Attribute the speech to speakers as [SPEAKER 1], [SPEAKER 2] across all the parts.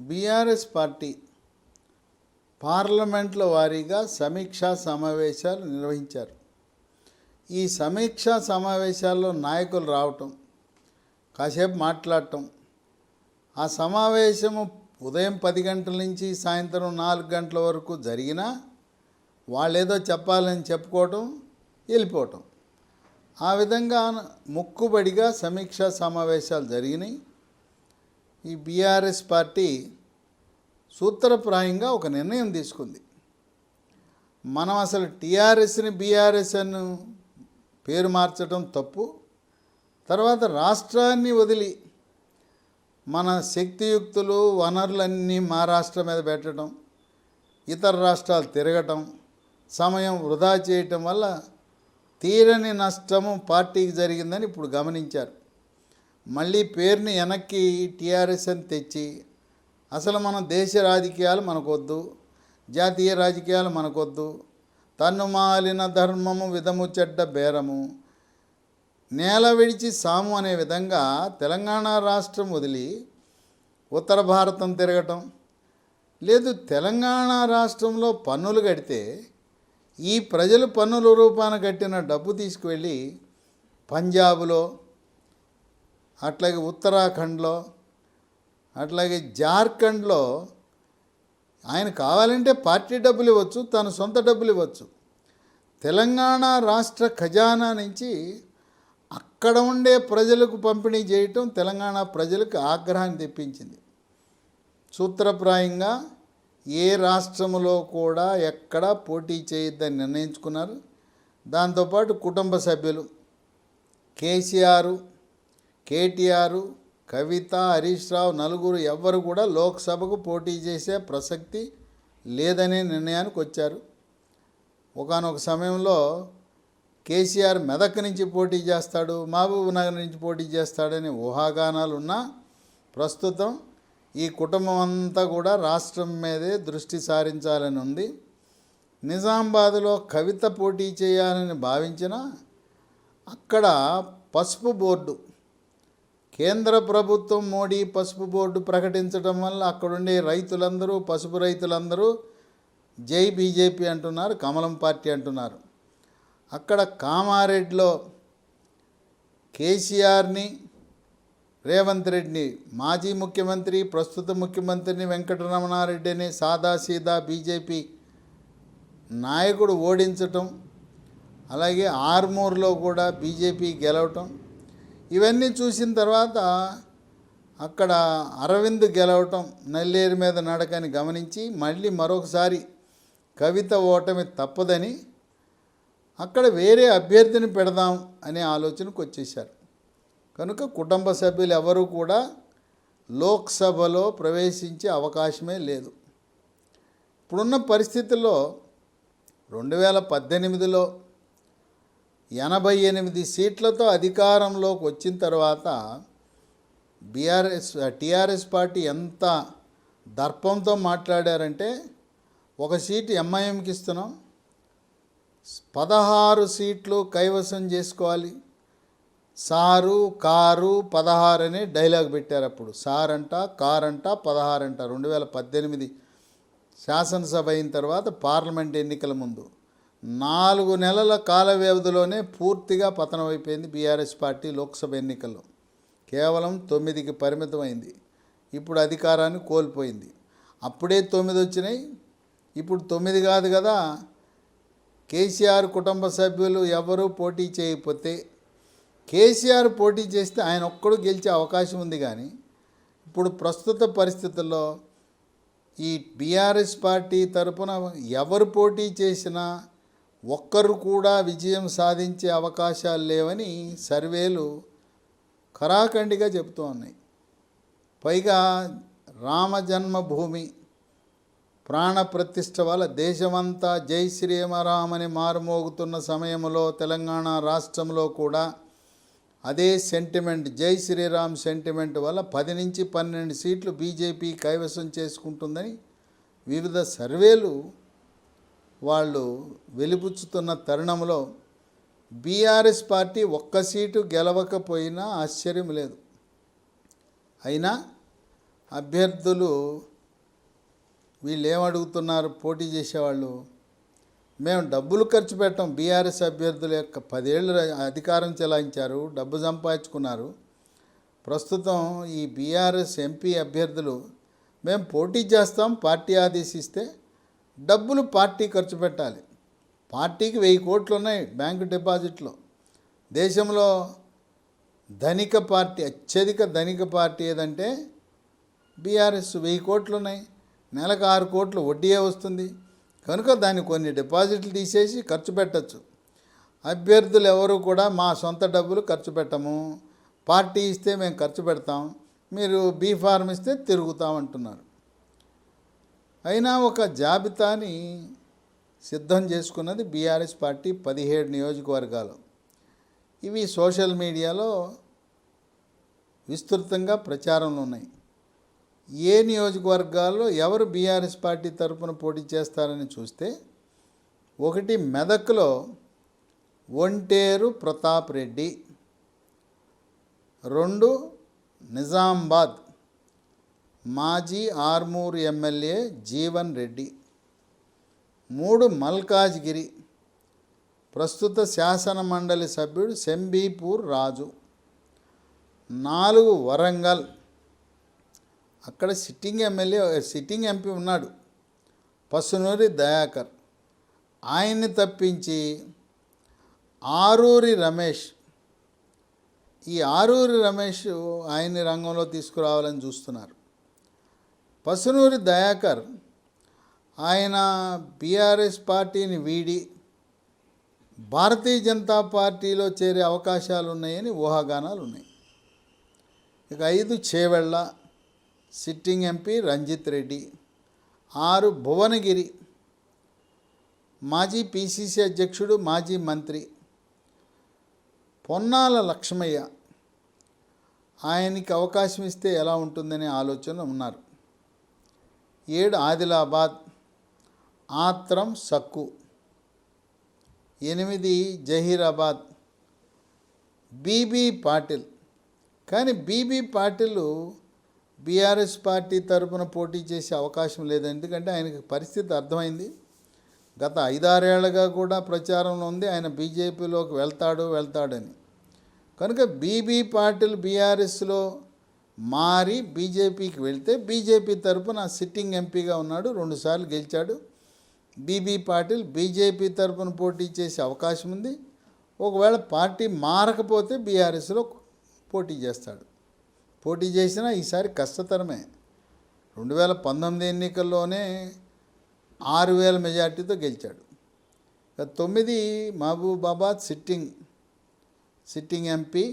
[SPEAKER 1] BRS party పార్లమెంట్ల వారీగా సమీక్షా సమావేశాలు నిర్వహించారు. ఈ సమీక్షా సమావేశాల్లో నాయకులు రావటం, కాసేపు మాట్లాడటం, ఆ సమావేశము ఉదయం 10 గంటల నుంచి సాయంత్రం 4 గంటల వరకు జరిగినా వాళ్ళేదో చెప్పాలని చెప్పుకోవటం, వెళ్ళిపోవటం. ఆ విధంగా మొక్కుబడిగా సమీక్షా సమావేశాలు జరిగినాయి. ఈ బీఆర్ఎస్ పార్టీ సూత్రప్రాయంగా ఒక నిర్ణయం తీసుకుంది. మనం అసలు టీఆర్ఎస్ని బీఆర్ఎస్ అని పేరు మార్చడం తప్పు. తర్వాత రాష్ట్రాన్ని వదిలి మన శక్తియుక్తులు వనరులన్నీ మా రాష్ట్రం మీద పెట్టడం, ఇతర రాష్ట్రాలు తిరగటం, సమయం వృధా చేయటం వల్ల తీరని నష్టము పార్టీకి జరిగిందని ఇప్పుడు గమనించారు. మళ్ళీ పేరుని వెనక్కి టీఆర్ఎస్ అని తెచ్చి అసలు మన దేశ రాజకీయాలు మనకొద్దు, జాతీయ రాజకీయాలు మనకొద్దు, తన్నుమాలిన ధర్మము విధము చెడ్డ బేరము, నేల విడిచి సాము అనే విధంగా తెలంగాణ రాష్ట్రం వదిలి ఉత్తర భారతం తిరగటం లేదు. తెలంగాణ రాష్ట్రంలో పన్నులు కడితే ఈ ప్రజలు పన్నుల రూపాన కట్టిన డబ్బు తీసుకువెళ్ళి పంజాబ్లో, అట్లాగే ఉత్తరాఖండ్లో, అట్లాగే జార్ఖండ్లో ఆయన కావాలంటే పార్టీ డబ్బులు ఇవ్వచ్చు, తన సొంత డబ్బులు ఇవ్వచ్చు. తెలంగాణ రాష్ట్ర ఖజానా నుంచి అక్కడ ఉండే ప్రజలకు పంపిణీ చేయటం తెలంగాణ ప్రజలకు ఆగ్రహాన్ని తెప్పించింది. సూత్రప్రాయంగా ఏ రాష్ట్రంలో కూడా ఎక్కడా పోటీ చేయొద్దని నిర్ణయించుకున్నారు. దాంతోపాటు కుటుంబ సభ్యులు కేసీఆర్, కేటీఆర్, కవిత, హరీష్ రావు నలుగురు ఎవ్వరు కూడా లోక్సభకు పోటీ చేసే ప్రసక్తి లేదనే నిర్ణయానికి వచ్చారు. ఒకానొక సమయంలో కేసీఆర్ మెదక్ నుంచి పోటీ చేస్తాడు, మహబూబ్ నగర్ నుంచి పోటీ చేస్తాడని ఊహాగానాలు ఉన్నా ప్రస్తుతం ఈ కుటుంబం అంతా కూడా రాష్ట్రం మీదే దృష్టి సారించాలని ఉంది. నిజామాబాద్లో కవిత పోటీ చేయాలని భావించిన అక్కడ పసుపు బోర్డు, కేంద్ర ప్రభుత్వం మోడీ పసుపు బోర్డు ప్రకటించడం వల్ల అక్కడుండే రైతులందరూ, పసుపు రైతులందరూ జై బీజేపీ అంటున్నారు, కమలం పార్టీ అంటున్నారు. అక్కడ కామారెడ్డిలో కేసీఆర్ని, రేవంత్ రెడ్డిని, మాజీ ముఖ్యమంత్రి ప్రస్తుత ముఖ్యమంత్రిని వెంకటరమణారెడ్డి అనే సాదాసీదా బీజేపీ నాయకుడు ఓడించటం, అలాగే ఆర్మూర్లో కూడా బీజేపీ గెలవటం, ఇవన్నీ చూసిన తర్వాత అక్కడ అరవింద్ గెలవటం నల్లేరు మీద నడకని గమనించి మళ్ళీ మరొకసారి కవిత ఓటమి తప్పదని అక్కడ వేరే అభ్యర్థిని పెడదాం అనే ఆలోచనకు వచ్చేశారు. కనుక కుటుంబ సభ్యులు ఎవరూ కూడా లోక్సభలో ప్రవేశించే అవకాశమే లేదు. ఇప్పుడున్న పరిస్థితుల్లో 2018లో 88 సీట్లతో అధికారంలోకి వచ్చిన తర్వాత టీఆర్ఎస్ పార్టీ ఎంత దర్పంతో మాట్లాడారంటే, ఒక సీటు ఎంఐఎంకి ఇస్తున్నాం, 16 సీట్లు కైవసం చేసుకోవాలి, సారు కారు 16 అనే డైలాగ్ పెట్టారు. అప్పుడు సారంట, కారంట, 16 అంట. 2018 శాసనసభ అయిన తర్వాత పార్లమెంట్ ఎన్నికల ముందు 4 నెలల కాల వ్యవధిలోనే పూర్తిగా పతనం అయిపోయింది బీఆర్ఎస్ పార్టీ. లోక్సభ ఎన్నికల్లో కేవలం 9కి పరిమితమైంది. ఇప్పుడు అధికారాన్ని కోల్పోయింది. అప్పుడే 9 వచ్చినాయి, ఇప్పుడు 9 కాదు కదా. కేసీఆర్ కుటుంబ సభ్యులు ఎవరూ పోటీ చేయకపోతే, కేసీఆర్ పోటీ చేస్తే ఆయన ఒక్కడు గెలిచే అవకాశం ఉంది. కానీ ఇప్పుడు ప్రస్తుత పరిస్థితుల్లో ఈ బీఆర్ఎస్ పార్టీ తరపున ఎవరు పోటీ చేసినా ఒక్కరు కూడా విజయం సాధించే అవకాశాలు లేవని సర్వేలు ఖరాఖండిగా చెబుతూ ఉన్నాయి. పైగా రామజన్మభూమి ప్రాణప్రతిష్ఠ వల్ల దేశమంతా జై శ్రీరామని మారుమోగుతున్న సమయంలో తెలంగాణ రాష్ట్రంలో కూడా అదే సెంటిమెంట్, జై శ్రీరామ్ సెంటిమెంట్ వల్ల 10 నుంచి 12 సీట్లు బీజేపీ కైవసం చేసుకుంటుందని వివిధ సర్వేలు వాళ్ళు వెలిబుచ్చుతున్న తరుణంలో బీఆర్ఎస్ పార్టీ ఒక్క సీటు గెలవకపోయినా ఆశ్చర్యం లేదు. అయినా అభ్యర్థులు వీళ్ళు ఏమడుగుతున్నారు పోటీ చేసేవాళ్ళు? మేము డబ్బులు ఖర్చు పెట్టాం. బీఆర్ఎస్ అభ్యర్థుల యొక్క 10 ఏళ్ళు అధికారం చెలాయించారు, డబ్బు సంపాదించుకున్నారు. ప్రస్తుతం ఈ బీఆర్ఎస్ ఎంపీ అభ్యర్థులు మేము పోటీ చేస్తాం, పార్టీ ఆదేశిస్తే డబ్బులు పార్టీ ఖర్చు పెట్టాలి. పార్టీకి 1000 కోట్లు ఉన్నాయి బ్యాంకు డిపాజిట్లో. దేశంలో ధనిక పార్టీ, అత్యధిక ధనిక పార్టీ ఏదంటే బీఆర్ఎస్. 1000 కోట్లు ఉన్నాయి, నెలకు 6 కోట్లు వడ్డీయే వస్తుంది. కనుక దాన్ని కొన్ని డిపాజిట్లు తీసేసి ఖర్చు పెట్టచ్చు. అభ్యర్థులు ఎవరు కూడా మా సొంత డబ్బులు ఖర్చు పెట్టము, పార్టీ ఇస్తే మేము ఖర్చు పెడతాం, మీరు బీ ఫార్మ్ ఇస్తే తిరుగుతామంటున్నారు. అయినా ఒక జాబితాని సిద్ధం చేసుకున్నది బీఆర్ఎస్ పార్టీ 17 నియోజకవర్గాలు. ఇవి సోషల్ మీడియాలో విస్తృతంగా ప్రచారంలో ఉన్నాయి. ఏ నియోజకవర్గాల్లో ఎవరు బీఆర్ఎస్ పార్టీ తరఫున పోటీ చేస్తారని చూస్తే, 1 మెదక్లో ఒంటేరు ప్రతాప్ రెడ్డి, 2 నిజామాబాద్ మాజీ ఆర్మూర్ ఎమ్మెల్యే జీవన్ రెడ్డి, 3 మల్కాజ్గిరి ప్రస్తుత శాసన మండలి సభ్యుడు శంబీపూర్ రాజు, 4 వరంగల్ అక్కడ సిట్టింగ్ ఎంపీ ఉన్నాడు పసునూరి దయాకర్, ఆయన్ని తప్పించి ఆరూరి రమేష్. ఈ ఆరూరి రమేష్ ఆయన్ని రంగంలో తీసుకురావాలని చూస్తున్నారు. పసునూరి దయాకర్ ఆయన బీఆర్ఎస్ పార్టీని వీడి భారతీయ జనతా పార్టీలో చేరే అవకాశాలు ఉన్నాయని ఊహాగానాలు ఉన్నాయి. ఇక 5 చేవెళ్ళ సిట్టింగ్ ఎంపీ రంజిత్ రెడ్డి, 6 భువనగిరి మాజీ పిసిసి అధ్యక్షుడు మాజీ మంత్రి పొన్నాల లక్ష్మయ్య, ఆయనకి అవకాశం ఇస్తే ఎలా ఉంటుందనే ఆలోచన ఉన్నారు. 7 ఆదిలాబాద్ ఆత్రం సక్కు, 8 జహీరాబాద్ బీబీ పాటిల్. కానీ బీబీ పాటిల్ బీఆర్ఎస్ పార్టీ తరఫున పోటీ చేసే అవకాశం లేదు. ఎందుకంటే ఆయనకి పరిస్థితి అర్థమైంది. గత 5-6 ఏళ్లుగా కూడా ప్రచారంలో ఉంది ఆయన బీజేపీలోకి వెళ్తాడని. కనుక బీబీ పాటిల్ బీఆర్ఎస్లో మారి బీజేపీకి వెళ్తే బీజేపీ తరఫున సిట్టింగ్ ఎంపీగా ఉన్నాడు, 2 సార్లు గెలిచాడు. బీబీ పాటిల్ బీజేపీ తరఫున పోటీ చేసే అవకాశం ఉంది. ఒకవేళ పార్టీ మారకపోతే బీఆర్ఎస్లో పోటీ చేస్తాడు. పోటీ చేసినా ఈసారి కష్టతరమే. 2019 ఎన్నికల్లోనే 6000 మెజార్టీతో గెలిచాడు. 9 మహబూబాబాద్ సిట్టింగ్ ఎంపీ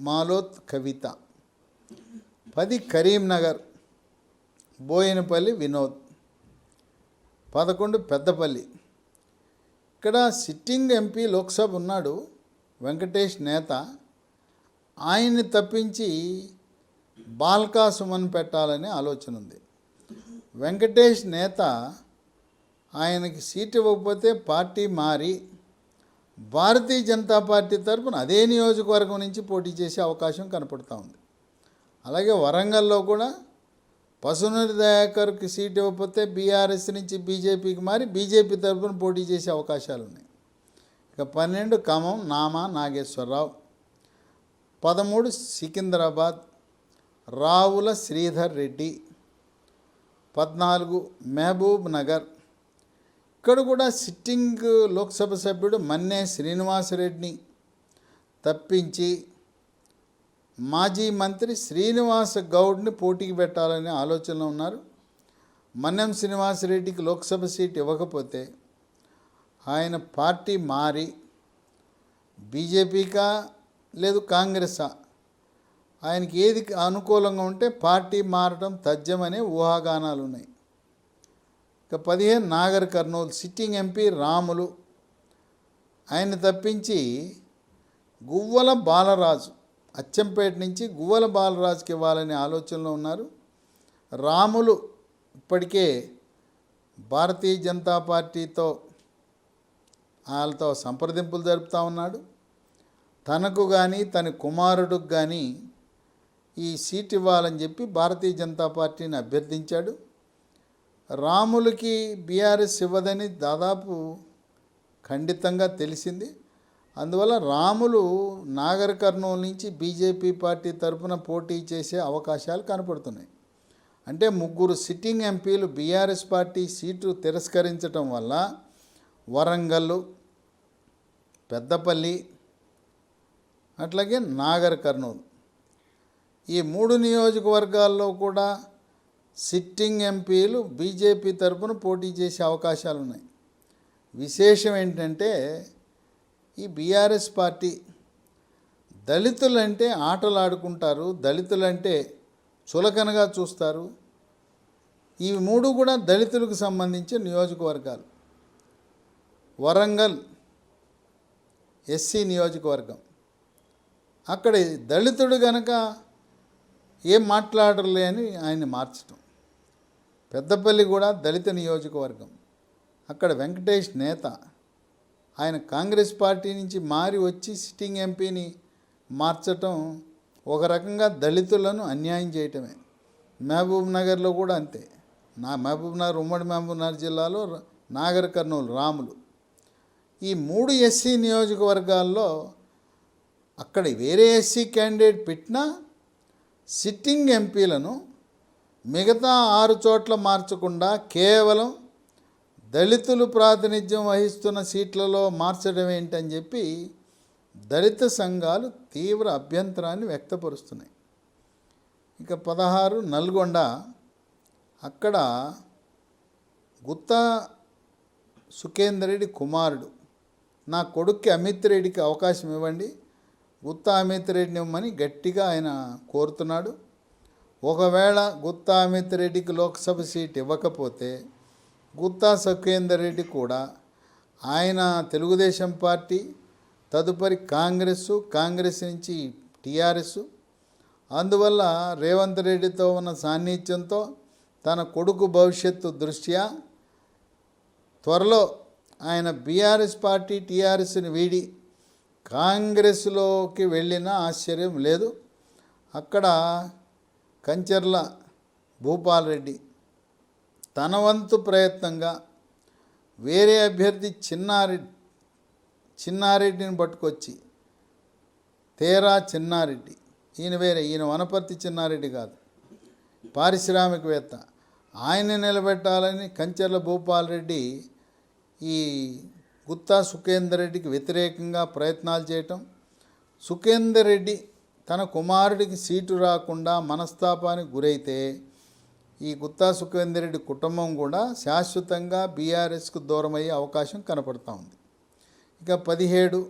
[SPEAKER 1] మాలోత్ కవిత, 10 కరీంనగర్ బోయినపల్లి వినోద్, 11 పెద్దపల్లి. ఇక్కడ సిట్టింగ్ ఎంపీ లోక్సభ ఉన్నాడు వెంకటేష్ నేత, ఆయన్ని తప్పించి బాల్కా సుమన్ పెట్టాలనే ఆలోచన ఉంది. వెంకటేష్ నేత ఆయనకి సీటు ఇవ్వకపోతే పార్టీ మారి భారతీయ జనతా పార్టీ తరఫున అదే నియోజకవర్గం నుంచి పోటీ చేసే అవకాశం కనపడుతూ ఉంది. అలాగే వరంగల్లో కూడా పసునూరి దయాకర్కి సీటు ఇవ్వకపోతే బీఆర్ఎస్ నుంచి బీజేపీకి మారి బీజేపీ తరఫున పోటీ చేసే అవకాశాలు ఉన్నాయి. ఇక 12 ఖమ్మం నామా నాగేశ్వరరావు, 13 సికింద్రాబాద్ రావుల శ్రీధర్ రెడ్డి, 14 మహబూబ్ నగర్. ఇక్కడ కూడా సిట్టింగ్ లోక్సభ సభ్యుడు మన్నే శ్రీనివాసరెడ్డిని తప్పించి మాజీ మంత్రి శ్రీనివాస గౌడ్ని పోటీకి పెట్టాలనే ఆలోచనలో ఉన్నారు. మన్నెం శ్రీనివాసరెడ్డికి లోక్సభ సీట్ ఇవ్వకపోతే ఆయన పార్టీ మారి బీజేపీకా లేదు కాంగ్రెసా, ఆయనకి ఏది అనుకూలంగా ఉంటే పార్టీ మారడం తథ్యమనే ఊహాగానాలు ఉన్నాయి. ఇక 15 నాగర్ కర్నూలు సిట్టింగ్ ఎంపీ రాములు, ఆయన్ని తప్పించి గువ్వల బాలరాజు అచ్చంపేట నుంచి గువ్వల బాలరాజుకి ఇవ్వాలనే ఆలోచనలో ఉన్నారు. రాములు ఇప్పటికే భారతీయ జనతా పార్టీతో వాళ్ళతో సంప్రదింపులు జరుపుతూ ఉన్నాడు. తనకు కానీ తన కుమారుడికి కానీ ఈ సీట్ ఇవ్వాలని చెప్పి భారతీయ జనతా పార్టీని అభ్యర్థించాడు. రాములకి బీఆర్ఎస్ ఇవ్వదని దాదాపు ఖండితంగా తెలిసింది. అందువల్ల రాములు నాగర్ కర్నూలు నుంచి బీజేపీ పార్టీ తరఫున పోటీ చేసే అవకాశాలు కనపడుతున్నాయి. అంటే 3 సిట్టింగ్ ఎంపీలు బీఆర్ఎస్ పార్టీ సీటు తిరస్కరించడం వల్ల వరంగల్, పెద్దపల్లి, అట్లాగే నాగర్ కర్నూలు ఈ 3 నియోజకవర్గాల్లో కూడా సిట్టింగ్ ఎంపీలు బీజేపీ తరఫున పోటీ చేసే అవకాశాలు ఉన్నాయి. విశేషం ఏంటంటే ఈ బీఆర్ఎస్ పార్టీ దళితులంటే ఆటలు ఆడుకుంటారు, దళితులంటే చులకనగా చూస్తారు. ఈ 3 కూడా దళితులకు సంబంధించిన నియోజకవర్గాలు. వరంగల్ ఎస్సీ నియోజకవర్గం, అక్కడ దళితుడు గనక ఏం మాట్లాడలే అని ఆయన్ని మార్చడం. పెద్దపల్లి కూడా దళిత నియోజకవర్గం, అక్కడ వెంకటేష్ నేత, ఆయన కాంగ్రెస్ పార్టీ నుంచి మారి వచ్చి సిట్టింగ్ ఎంపీని మార్చటం ఒక రకంగా దళితులను అన్యాయం చేయటమే. మహబూబ్ నగర్లో కూడా అంతే. మహబూబ్ నగర్, ఉమ్మడి మహబూబ్ నగర్ జిల్లాలో నాగర్ కర్నూలు రాములు, ఈ 3 ఎస్సీ నియోజకవర్గాల్లో అక్కడ వేరే ఎస్సీ క్యాండిడేట్ పెట్టినా సిట్టింగ్ ఎంపీలను మిగతా 6 చోట్ల మార్చకుండా కేవలం దళితులు ప్రాతినిధ్యం వహిస్తున్న సీట్లలో మార్చడం ఏంటని చెప్పి దళిత సంఘాలు తీవ్ర అభ్యంతరాన్ని వ్యక్తపరుస్తున్నాయి. ఇక 16 నల్గొండ, అక్కడ గుత్తా సుఖేందర్ రెడ్డి కుమారుడు, నా కొడుక్కి అమిత్ రెడ్డికి అవకాశం ఇవ్వండి, గుత్తా అమిత్ రెడ్డిని ఇవ్వమని గట్టిగా ఆయన కోరుతున్నాడు. ఒకవేళ గుత్తా అమిత్ రెడ్డికి లోక్సభ సీట్ ఇవ్వకపోతే గుత్తా సుఖేందర్ రెడ్డి కూడా ఆయన తెలుగుదేశం పార్టీ, తదుపరి కాంగ్రెస్ నుంచి టీఆర్ఎస్, అందువల్ల రేవంత్ రెడ్డితో ఉన్న సాన్నిధ్యంతో తన కొడుకు భవిష్యత్తు దృష్ట్యా త్వరలో ఆయన బీఆర్ఎస్ పార్టీ టీఆర్ఎస్ని వీడి కాంగ్రెస్లోకి వెళ్ళినా ఆశ్చర్యం లేదు. అక్కడ కంచర్ల భూపాల్ రెడ్డి తన వంతు ప్రయత్నంగా వేరే అభ్యర్థి చిన్నారెడ్డిని పట్టుకొచ్చి, తేరా చిన్నారెడ్డి, ఈయన వేరే, ఈయన వనపర్తి చిన్నారెడ్డి కాదు, పారిశ్రామికవేత్త, ఆయన నిలబెట్టాలని కంచర్ల భూపాల్ రెడ్డి ఈ గుత్తా సుఖేందర్ రెడ్డికి వ్యతిరేకంగా ప్రయత్నాలు చేయటం, సుఖేందర్ రెడ్డి తన కుమారుడికి సీటు రాకుండా మనస్తాపానికి గురైతే ఈ గుత్తా సుఖేందర్ రెడ్డి కుటుంబం కూడా శాశ్వతంగా బీఆర్ఎస్కు దూరమయ్యే అవకాశం కనపడుతూ ఉంది. ఇక 17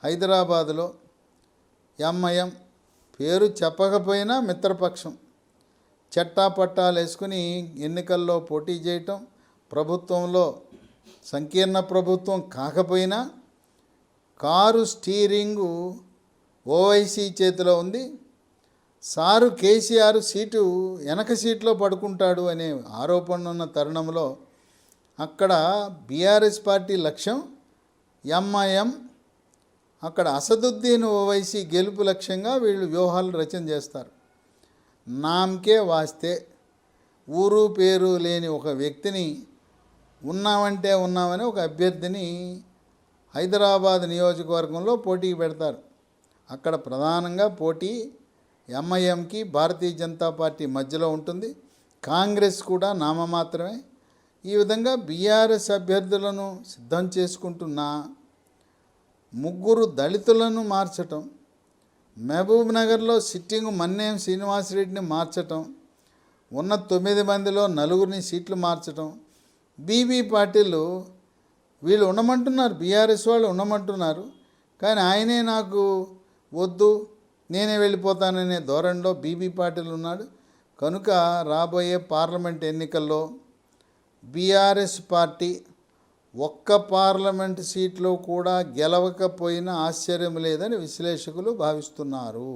[SPEAKER 1] హైదరాబాదులో ఎంఐఎం, పేరు చెప్పకపోయినా మిత్రపక్షం, చట్టాపట్టాలు వేసుకుని ఎన్నికల్లో పోటీ చేయటం, ప్రభుత్వంలో సంకీర్ణ ప్రభుత్వం కాకపోయినా కారు స్టీరింగు ఓవైసీ చేతిలో ఉంది. సారు కేసీఆర్ సీటు వెనక సీట్లో పడుకుంటాడు అనే ఆరోపణ ఉన్న తరుణంలో అక్కడ బీఆర్ఎస్ పార్టీ లక్ష్యం ఎంఐఎం, అక్కడ అసదుద్దీన్ ఓవైసీ గెలుపు లక్ష్యంగా వీళ్ళు వ్యూహాలు రచన చేస్తారు. నామకే వాస్తే ఊరు పేరు లేని ఒక వ్యక్తిని ఉన్నామంటే ఉన్నామని ఒక అభ్యర్థిని హైదరాబాద్ నియోజకవర్గంలో పోటీకి పెడతారు. అక్కడ ప్రధానంగా పోటీ ఎంఐఎంకి భారతీయ జనతా పార్టీ మధ్యలో ఉంటుంది, కాంగ్రెస్ కూడా నామమాత్రమే. ఈ విధంగా బీఆర్ఎస్ అభ్యర్థులను సిద్ధం చేసుకుంటున్న 3 దళితులను మార్చటం, మహబూబ్ నగర్లో సిట్టింగ్ మన్నేం శ్రీనివాసరెడ్డిని మార్చటం, ఉన్న 9 మందిలో 4 సీట్లు మార్చటం, బీబీ పాటిల్ వీళ్ళు ఉండమంటున్నారు, బీఆర్ఎస్ వాళ్ళు ఉండమంటున్నారు, కానీ ఆయనే నాకు వద్దు నేనే వెళ్ళిపోతాననే ధోరణిలో బీబీ పాటిల్ ఉన్నాడు. కనుక రాబోయే పార్లమెంట్ ఎన్నికల్లో బీఆర్ఎస్ పార్టీ ఒక్క పార్లమెంట్ సీట్లో కూడా గెలవకపోయినా ఆశ్చర్యం లేదని విశ్లేషకులు భావిస్తున్నారు.